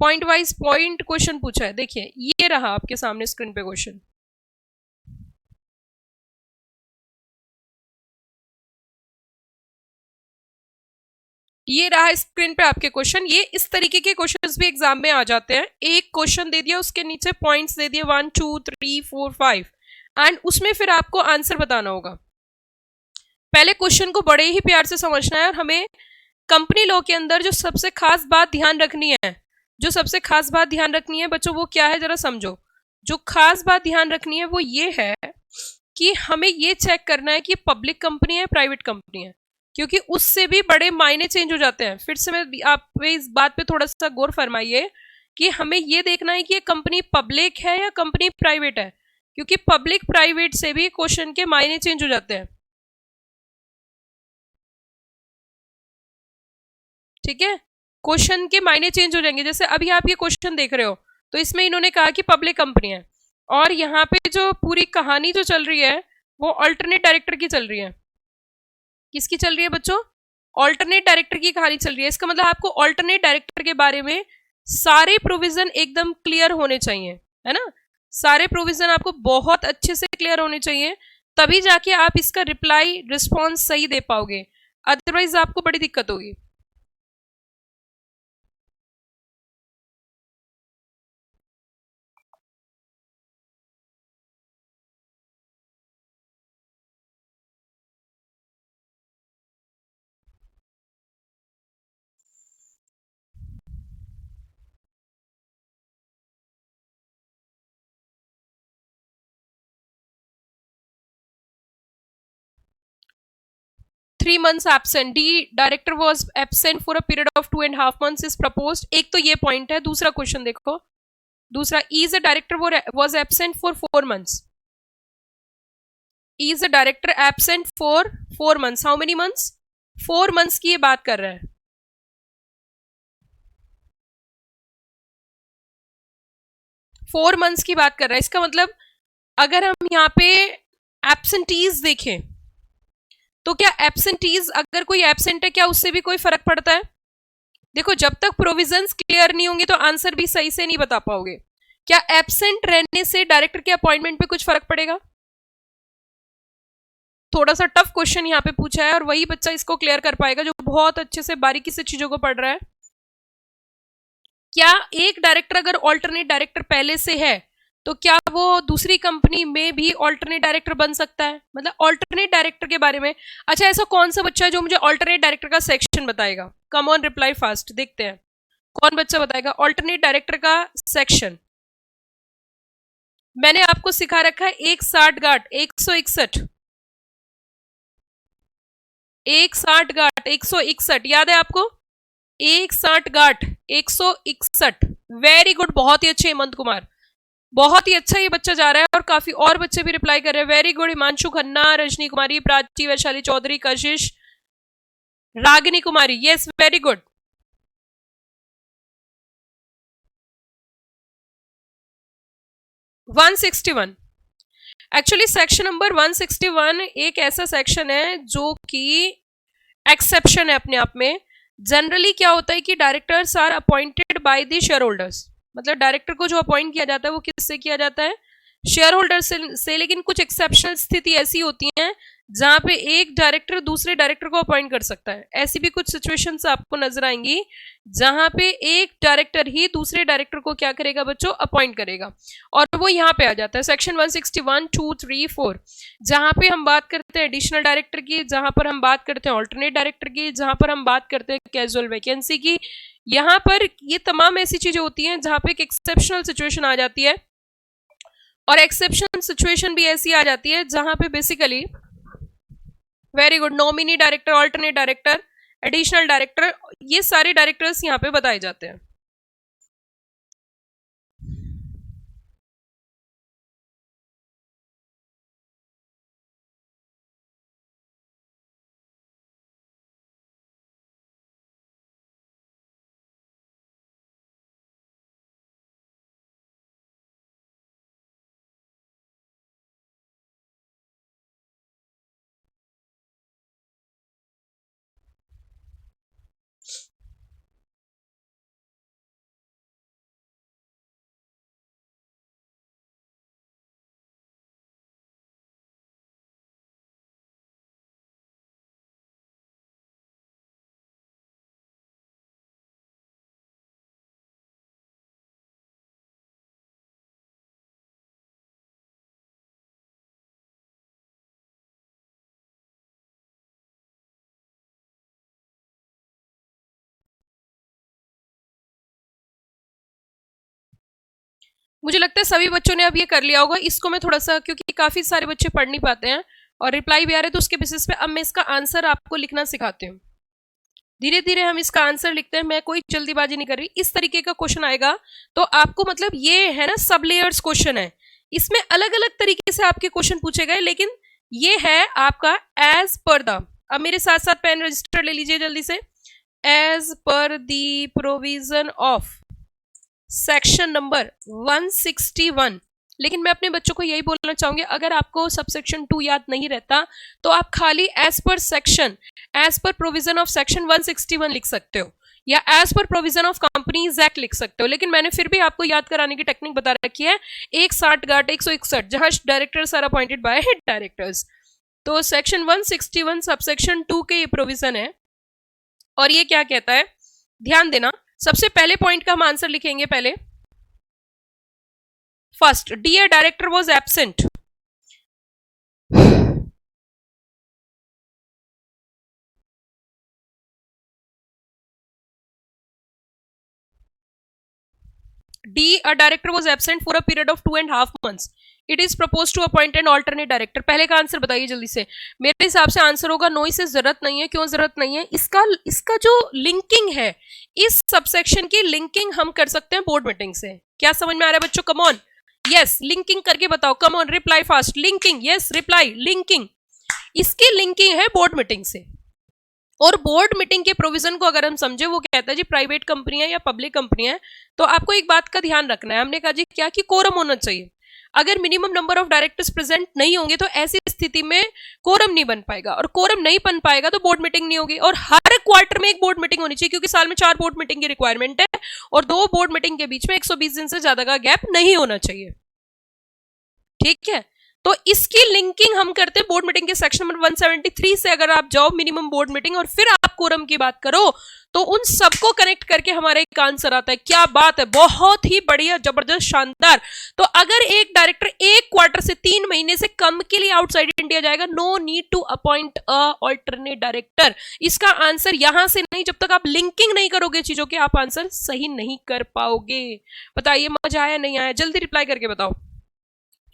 पॉइंट वाइज पॉइंट क्वेश्चन पूछा है। देखिए ये रहा आपके सामने स्क्रीन पे क्वेश्चन, ये रहा स्क्रीन पे आपके क्वेश्चन। ये इस तरीके के क्वेश्चंस भी एग्जाम में आ जाते हैं, एक क्वेश्चन दे दिया उसके नीचे पॉइंट्स दे दिए 1 2 3 4 5 एंड उसमें फिर आपको आंसर बताना होगा। पहले क्वेश्चन को बड़े ही प्यार से समझना है और हमें कंपनी लॉ के अंदर जो सबसे खास बात ध्यान रखनी है, जो सबसे खास बात ध्यान रखनी है बच्चों, वो क्या है जरा समझो। जो खास बात ध्यान रखनी है वो ये है कि हमें ये चेक करना है कि पब्लिक कंपनी है प्राइवेट कंपनी है, क्योंकि उससे भी बड़े मायने चेंज हो जाते हैं। फिर से मैं आप इस बात पे थोड़ा सा गौर फरमाइए कि हमें ये देखना है कि ये कंपनी पब्लिक है या कंपनी प्राइवेट है, क्योंकि पब्लिक प्राइवेट से भी क्वेश्चन के मायने चेंज हो जाते हैं। ठीक है, क्वेश्चन के मायने चेंज हो जाएंगे। जैसे अभी आप ये क्वेश्चन देख रहे हो तो इसमें इन्होंने कहा कि पब्लिक कंपनी है और यहाँ पे जो पूरी कहानी जो चल रही है वो अल्टरनेट डायरेक्टर की चल रही है। किसकी चल रही है बच्चों? ऑल्टरनेट डायरेक्टर की कहानी चल रही है। इसका मतलब आपको ऑल्टरनेट डायरेक्टर के बारे में सारे प्रोविजन एकदम क्लियर होने चाहिए, है ना। सारे प्रोविजन आपको बहुत अच्छे से क्लियर होने चाहिए, तभी जाके आप इसका रिप्लाई रिस्पॉन्स सही दे पाओगे, अदरवाइज आपको बड़ी दिक्कत होगी। Three months absent, D director was absent for a period of 2.5 months is proposed. एक तो ये पॉइंट है। दूसरा क्वेश्चन देखो, दूसरा, is a director was absent for 4 months, is a director absent for 4 months, how many months? 4 months की ये बात कर रहा है। 4 months की बात कर रहा है। इसका मतलब अगर हम यहाँ पे एब्सेंटीज देखें तो क्या एब्सेंटीज, अगर कोई एब्सेंट है क्या उससे भी कोई फर्क पड़ता है? देखो जब तक प्रोविजंस क्लियर नहीं होंगे तो आंसर भी सही से नहीं बता पाओगे। क्या एब्सेंट रहने से डायरेक्टर के अपॉइंटमेंट पे कुछ फर्क पड़ेगा? थोड़ा सा टफ क्वेश्चन यहाँ पे पूछा है और वही बच्चा इसको क्लियर कर पाएगा जो बहुत अच्छे से बारीकी से चीजों को पढ़ रहा है। क्या एक डायरेक्टर अगर ऑल्टरनेट डायरेक्टर पहले से है तो क्या वो दूसरी कंपनी में भी ऑल्टरनेट डायरेक्टर बन सकता है? मतलब ऑल्टरनेट डायरेक्टर के बारे में, अच्छा ऐसा कौन सा बच्चा है जो मुझे ऑल्टरनेट डायरेक्टर का सेक्शन बताएगा? कम ऑन रिप्लाई फास्ट, देखते हैं कौन बच्चा बताएगा ऑल्टरनेट डायरेक्टर का सेक्शन। मैंने आपको सिखा रखा है 160 161, 160 161, याद है आपको? 160 161, वेरी गुड, बहुत ही अच्छे हेमंत कुमार, बहुत ही अच्छा ये बच्चा जा रहा है और काफी और बच्चे भी रिप्लाई कर रहे हैं। Very good, Himanshu Khanna, Rajni Kumari, Prachi, Vaishali Chaudhary, Kashish, Ragini Kumari, yes very good. (161) actually section number 161 एक ऐसा सेक्शन है जो कि एक्सेप्शन है अपने आप में। जनरली क्या होता है कि directors are appointed by the share holders, मतलब डायरेक्टर को जो अपॉइंट किया जाता है वो किससे किया जाता है? शेयर होल्डर से। लेकिन कुछ एक्सेप्शनल स्थिति ऐसी होती हैं जहां पे एक डायरेक्टर दूसरे डायरेक्टर को अपॉइंट कर सकता है। ऐसी भी कुछ सिचुएशंस आपको नजर आएंगी जहां पे एक डायरेक्टर ही दूसरे डायरेक्टर को क्या करेगा बच्चों? अपॉइंट करेगा, और वो यहाँ पे आ जाता है सेक्शन 161 2 3 4, जहां पे हम बात करते हैं एडिशनल डायरेक्टर की, जहां पर हम बात करते हैं ऑल्टरनेट डायरेक्टर की, जहां पर हम बात करते हैं कैजुअल वैकेंसी की। यहां पर ये तमाम ऐसी चीजें होती हैं जहां पे एक एक्सेप्शनल सिचुएशन आ जाती है, और एक्सेप्शनल सिचुएशन भी ऐसी आ जाती है जहां पे basically, very good, nominee director, alternate director, additional director, ये सारे डायरेक्टर्स यहां पे बताए जाते हैं। मुझे लगता है सभी बच्चों ने अब ये कर लिया होगा। इसको मैं थोड़ा सा, क्योंकि काफी सारे बच्चे पढ़ नहीं पाते हैं और रिप्लाई भी आ रहे, तो उसके बेसिस पे अब मैं इसका आंसर आपको लिखना सिखाती हूँ। धीरे धीरे हम इसका आंसर लिखते हैं, मैं कोई जल्दीबाजी नहीं कर रही। इस तरीके का क्वेश्चन आएगा तो आपको, मतलब ये है ना सब लेयर्स क्वेश्चन है, इसमें अलग अलग तरीके से आपके क्वेश्चन पूछे गए, लेकिन ये है आपका एज पर द, अब मेरे साथ साथ पेन रजिस्टर ले लीजिए जल्दी से, as per the provision of section number 161। लेकिन मैं अपने बच्चों को यही बोलना चाहूंगी, अगर आपको सब सेक्शन 2 याद नहीं रहता तो आप खाली as per section, as per provision of section 161 लिख सकते हो, या as per provision of companies act लिख सकते हो। लेकिन मैंने फिर भी आपको याद कराने की टेक्निक बता रखी है, 160 161, जहां directors are appointed by directors. तो सेक्शन 161 सबसेक्शन 2 के ये प्रोविजन है, और ये क्या कहता है, ध्यान देना। सबसे पहले पॉइंट का हम आंसर लिखेंगे पहले। First, dear director was absent. D, a director was absent for a period of 2.5 months. It is proposed to appoint an alternate director. पहले का आंसर बताइए जल्दी से। मेरे हिसाब से आंसर होगा नो, इसे जरूरत नहीं है। क्यों जरूरत नहीं है? इसका इसका जो लिंकिंग है, इस सबसेक्शन की लिंकिंग हम कर सकते हैं बोर्ड मीटिंग से। क्या समझ में आ रहा है बच्चों? कम ऑन, यस, लिंकिंग करके बताओ। Come on, reply fast. Linking, yes, reply, linking. इसकी लिंकिंग है बोर्ड मीटिंग से। और बोर्ड मीटिंग के प्रोविजन को अगर हम समझे, वो कहता है जी प्राइवेट कंपनी है या पब्लिक कंपनी है, तो आपको एक बात का ध्यान रखना है। हमने कहा जी क्या, कि कोरम होना चाहिए। अगर minimum number of directors present नहीं होंगे तो ऐसी स्थिति में कोरम नहीं बन पाएगा, और कोरम नहीं बन पाएगा तो बोर्ड मीटिंग नहीं होगी। और हर क्वार्टर में एक बोर्ड मीटिंग होनी चाहिए, क्योंकि साल में 4 बोर्ड मीटिंग की रिक्वायरमेंट है, और 2 बोर्ड मीटिंग के बीच में 120 दिन से ज्यादा का गैप नहीं होना चाहिए। ठीक है, तो इसकी लिंकिंग हम करते हैं बोर्ड मीटिंग के सेक्शन नंबर 173 से। अगर आप जाओ मिनिमम बोर्ड मीटिंग और फिर आप कोरम की बात करो, तो उन सबको कनेक्ट करके हमारा एक आंसर आता है। क्या बात है, बहुत ही बढ़िया, जबरदस्त, शानदार। तो अगर एक डायरेक्टर एक क्वार्टर से 3 महीने से कम के लिए आउटसाइड इंडिया जाएगा, no need to appoint a alternate director. इसका आंसर यहां से नहीं, जब तक आप लिंकिंग नहीं करोगे चीजों के, आप आंसर सही नहीं कर पाओगे। बताइए मजा आया नहीं आया? जल्दी रिप्लाई करके बताओ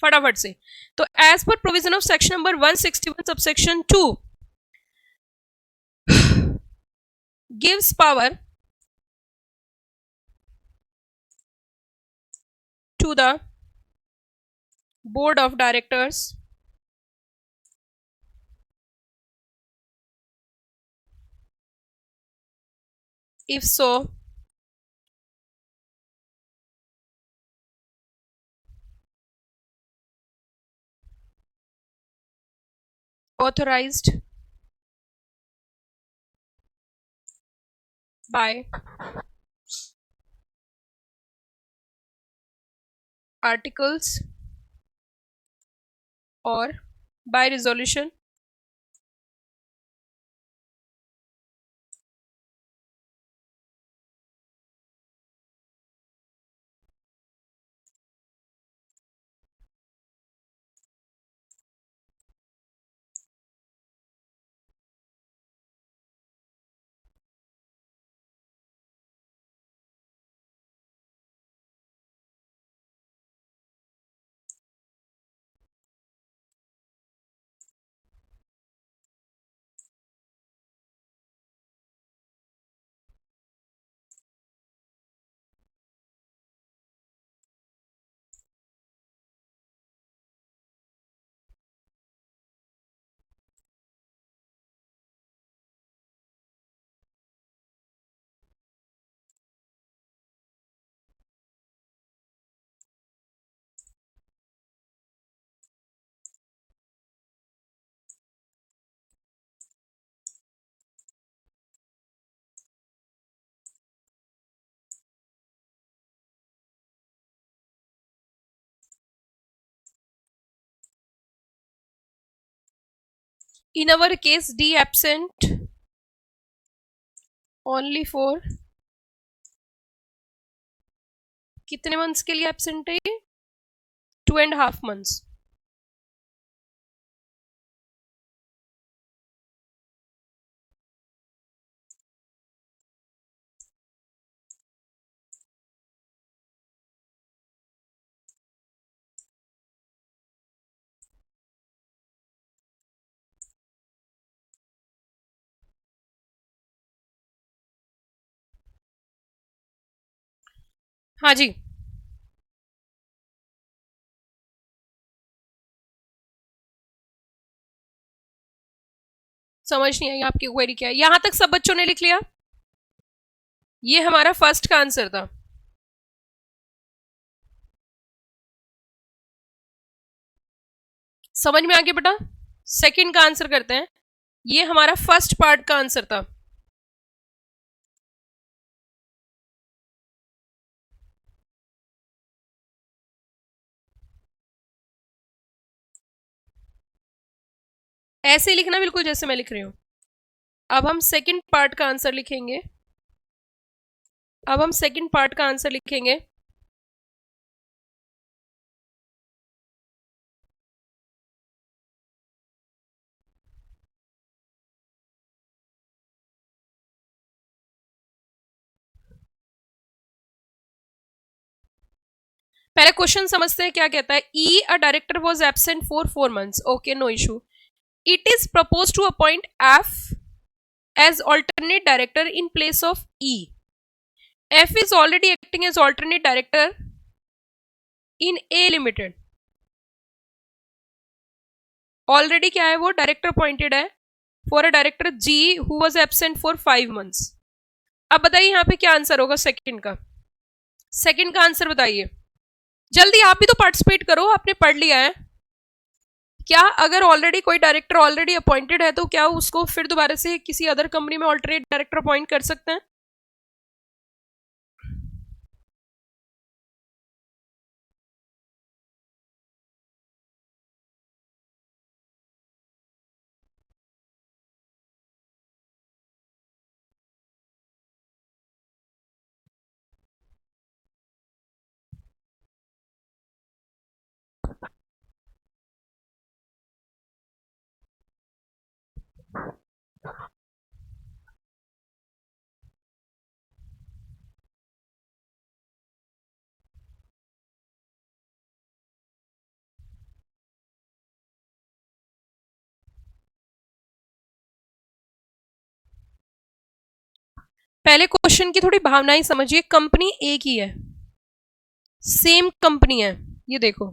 फटाफट से। तो as per provision of section number 161 subsection 2 gives power to the board of directors if so authorized by articles or by resolution in our case D absent only for कितने मंथ्स के लिए absent है ये? 2.5 months। हाँ जी, समझ नहीं आई आपकी query क्या है? यहां तक सब बच्चों ने लिख लिया? ये हमारा फर्स्ट का आंसर था। समझ में आ गया बेटा? सेकंड का आंसर करते हैं। ये हमारा फर्स्ट पार्ट का आंसर था। ऐसे ही लिखना बिल्कुल जैसे मैं लिख रही हूं। अब हम सेकंड पार्ट का आंसर लिखेंगे। पहले क्वेश्चन समझते हैं क्या कहता है। E a director was absent for 4 months। Okay, no issue. It is propose to appoint F as alternate director in place of E. F is already acting as alternate director in A Limited। Already क्या है, वो director appointed है for a director G who was absent for 5 months। अब बताइए यहाँ पे क्या answer होगा सेकंड का? सेकंड का आंसर बताइए जल्दी, आप भी तो पार्टिसिपेट करो, आपने पढ़ लिया है। क्या अगर ऑलरेडी कोई डायरेक्टर ऑलरेडी अपॉइंटेड है तो क्या उसको फिर दोबारा से किसी अदर कंपनी में ऑल्टरनेट डायरेक्टर अपॉइंट कर सकते हैं? पहले क्वेश्चन की थोड़ी भावनाएं समझिए। कंपनी एक ही है, सेम कंपनी है। ये देखो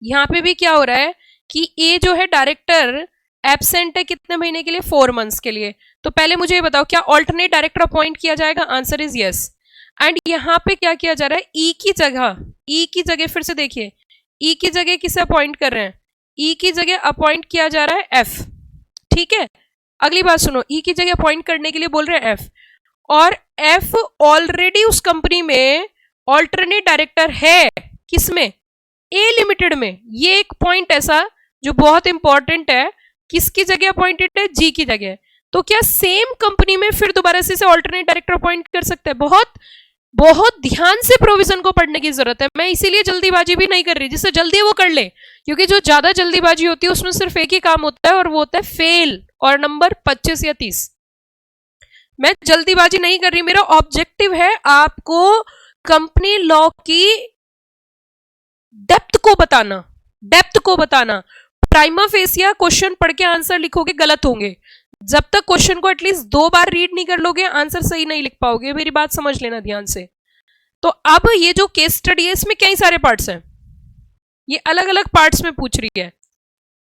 यहां पे भी क्या हो रहा है कि ए जो है डायरेक्टर एब्सेंट है कितने महीने के लिए? 4 months के लिए। तो पहले मुझे ये बताओ क्या ऑल्टरनेट डायरेक्टर अपॉइंट किया जाएगा? Answer is yes. एंड यहां पे क्या किया जा रहा है? ई की जगह फिर से देखिए, ई की जगह किसे अपॉइंट कर रहे हैं? ई की जगह अपॉइंट किया जा रहा है एफ। ठीक है, अगली बात सुनो, ई की जगह अपॉइंट करने के लिए बोल रहे हैं एफ, और एफ ऑलरेडी उस कंपनी में ऑल्टरनेट डायरेक्टर है। किसमें? ए लिमिटेड में। ये एक पॉइंट ऐसा जो बहुत इंपॉर्टेंट है, किसकी जगह अपॉइंटेड है? जी की जगह। तो क्या सेम कंपनी में फिर दोबारा से ऑल्टरनेट डायरेक्टर अपॉइंट कर सकते हैं? बहुत बहुत ध्यान से प्रोविजन को पढ़ने की जरूरत है। मैं इसीलिए जल्दीबाजी भी नहीं कर रही, जिससे जल्दी वो कर ले, क्योंकि जो ज्यादा जल्दीबाजी होती है उसमें सिर्फ एक ही काम होता है और वो होता है फेल, और नंबर 25 या 30। मैं जल्दीबाजी नहीं कर रही, मेरा ऑब्जेक्टिव है आपको कंपनी लॉ की डेप्थ को बताना। प्राइमा फेसिया क्वेश्चन पढ़ के आंसर लिखोगे गलत होंगे। जब तक क्वेश्चन को एटलीस्ट 2 बार रीड नहीं कर लोगे आंसर सही नहीं लिख पाओगे। मेरी बात समझ लेना ध्यान से। तो अब ये जो केस स्टडी है इसमें कई सारे पार्ट्स हैं, ये अलग अलग पार्ट्स में पूछ रही है।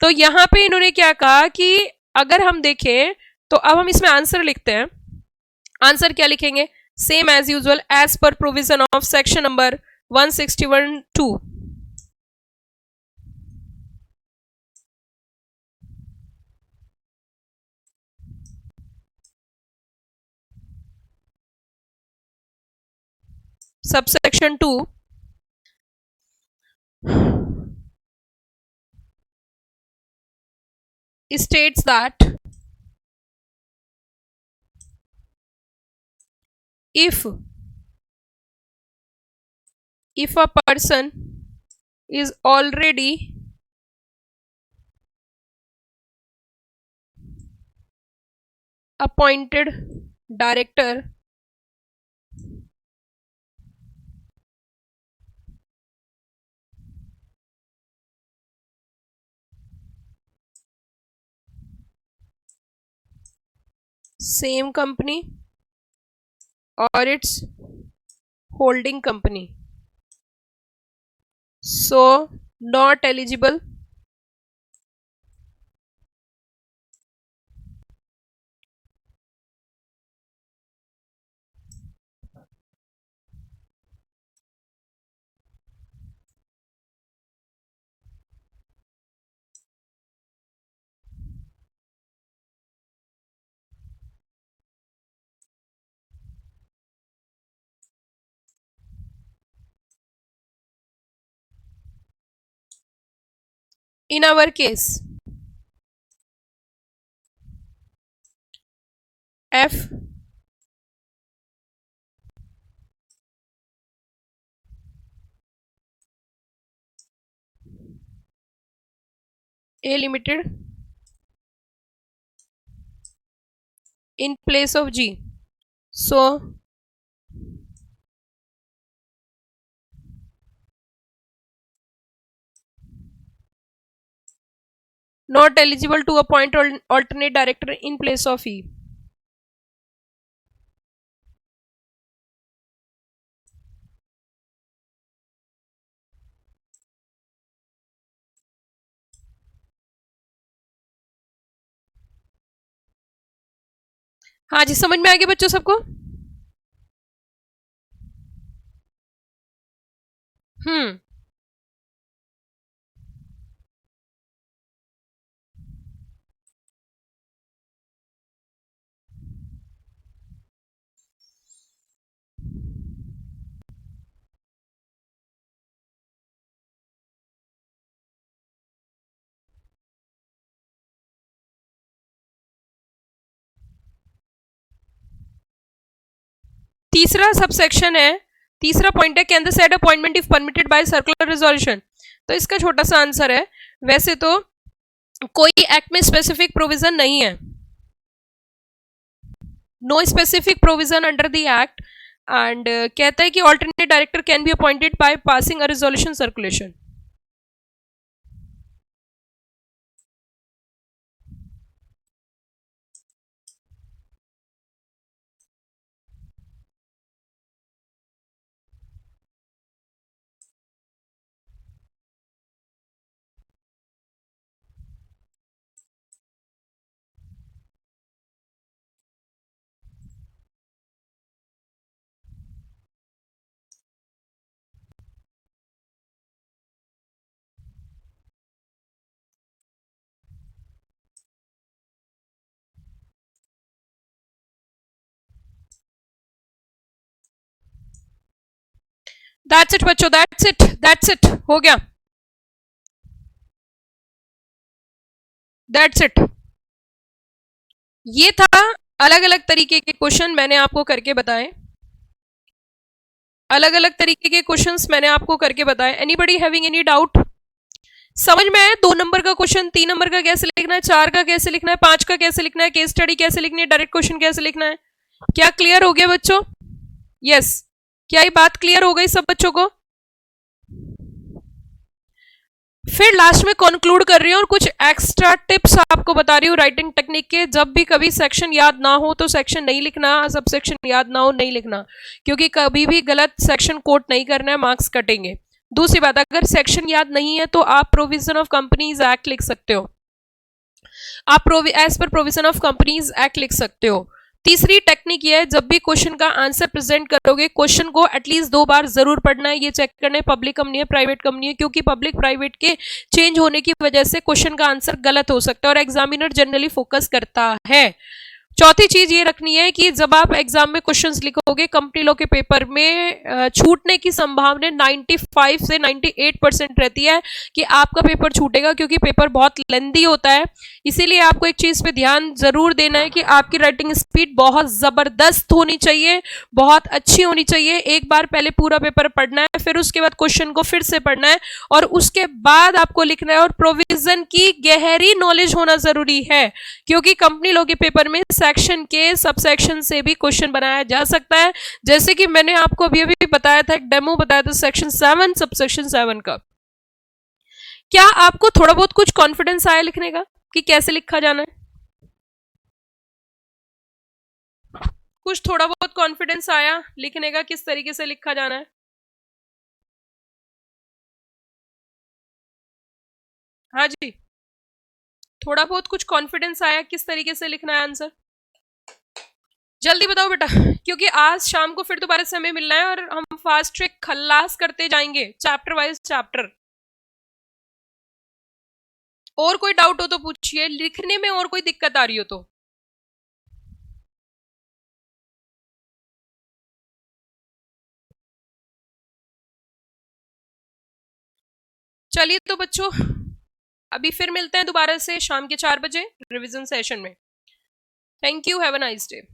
तो यहां पे इन्होंने क्या कहा कि अगर हम देखें तो अब हम इसमें आंसर लिखते हैं। आंसर क्या लिखेंगे? Same as usual, as per provision of section number 161(2). Subsection 2, states that if a person is already appointed director, same company or its holding company, so not eligible in our case. F A Limited in place of G. So not eligible to appoint alternate director in place of E. हाँ जी, समझ में आ गया बच्चों सबको? तीसरा subsection है, तीसरा point है, can the set appointment if permitted by circular resolution. तो इसका छोटा सा आंसर है, वैसे तो कोई एक्ट में स्पेसिफिक प्रोविजन नहीं है, no specific provision under the act, and कहता है कि alternate director can be appointed by passing a resolution circulation. That's it बच्चों, दैट्स इट, हो गया, दैट्स इट। ये था अलग अलग तरीके के क्वेश्चन मैंने आपको करके बताए, अलग अलग तरीके के क्वेश्चंस मैंने आपको करके बताए। Anybody having any doubt? समझ में आया? 2 नंबर का क्वेश्चन, 3 नंबर का कैसे लिखना है, 4 का कैसे लिखना है, 5 का कैसे लिखना है, केस स्टडी कैसे लिखनी है, डायरेक्ट क्वेश्चन कैसे लिखना है, क्या क्लियर हो गया बच्चों? यस, क्या ये बात क्लियर हो गई सब बच्चों को? फिर लास्ट में कंक्लूड कर रही हूँ और कुछ एक्स्ट्रा टिप्स आपको बता रही हूँ राइटिंग टेक्निक के। जब भी कभी सेक्शन याद ना हो तो सेक्शन नहीं लिखना, सब सेक्शन याद ना हो नहीं लिखना, क्योंकि कभी भी गलत सेक्शन कोट नहीं करना है, मार्क्स कटेंगे। दूसरी बात, अगर सेक्शन याद नहीं है तो आप प्रोविजन ऑफ कंपनीज एक्ट लिख सकते हो, आप as per provision of companies act लिख सकते हो। तीसरी टेक्निक ये है, जब भी क्वेश्चन का आंसर प्रेजेंट करोगे, क्वेश्चन को एटलीस्ट 2 बार जरूर पढ़ना है, ये चेक करना है पब्लिक कंपनी है प्राइवेट कंपनी है, क्योंकि पब्लिक प्राइवेट के चेंज होने की वजह से क्वेश्चन का आंसर गलत हो सकता है और एग्जामिनर जनरली फोकस करता है। चौथी चीज ये रखनी है कि जब आप एग्जाम में क्वेश्चंस लिखोगे कंपनी लॉ के पेपर में छूटने की संभावना 95 से 98% रहती है कि आपका पेपर छूटेगा, क्योंकि पेपर बहुत लेंदी होता है। इसीलिए आपको एक चीज पे ध्यान जरूर देना है कि आपकी राइटिंग स्पीड बहुत जबरदस्त होनी चाहिए, बहुत अच्छी होनी चाहिए। एक बार पहले पूरा पेपर पढ़ना है, फिर उसके बाद क्वेश्चन को फिर से पढ़ना है और उसके बाद आपको लिखना है। और प्रोविजन की गहरी नॉलेज होना जरूरी है, क्योंकि कंपनी लॉ के पेपर में सेक्शन के सबसेक्शन से भी क्वेश्चन बनाया जा सकता है। जैसे कि मैंने आपको अभी अभी बताया था, एक डेमो बताया था सेक्शन 7 सबसेक्शन 7 का। क्या आपको थोड़ा बहुत कुछ कॉन्फिडेंस आया लिखने का कि कैसे लिखा जाना है? कुछ थोड़ा बहुत कॉन्फिडेंस आया लिखने का, किस तरीके से लिखा जाना है? हाँ जी, थोड़ा बहुत कुछ कॉन्फिडेंस आया किस तरीके से लिखना है आंसर? जल्दी बताओ बेटा, क्योंकि आज शाम को फिर दोबारा समय मिलना है और हम फास्ट ट्रैक खल्लास करते जाएंगे चैप्टर वाइज चैप्टर। और कोई डाउट हो तो पूछिए, लिखने में और कोई दिक्कत आ रही हो तो। चलिए तो बच्चों, अभी फिर मिलते हैं दोबारा से शाम के 4 बजे रिवीजन सेशन में। Thank you, have a nice day.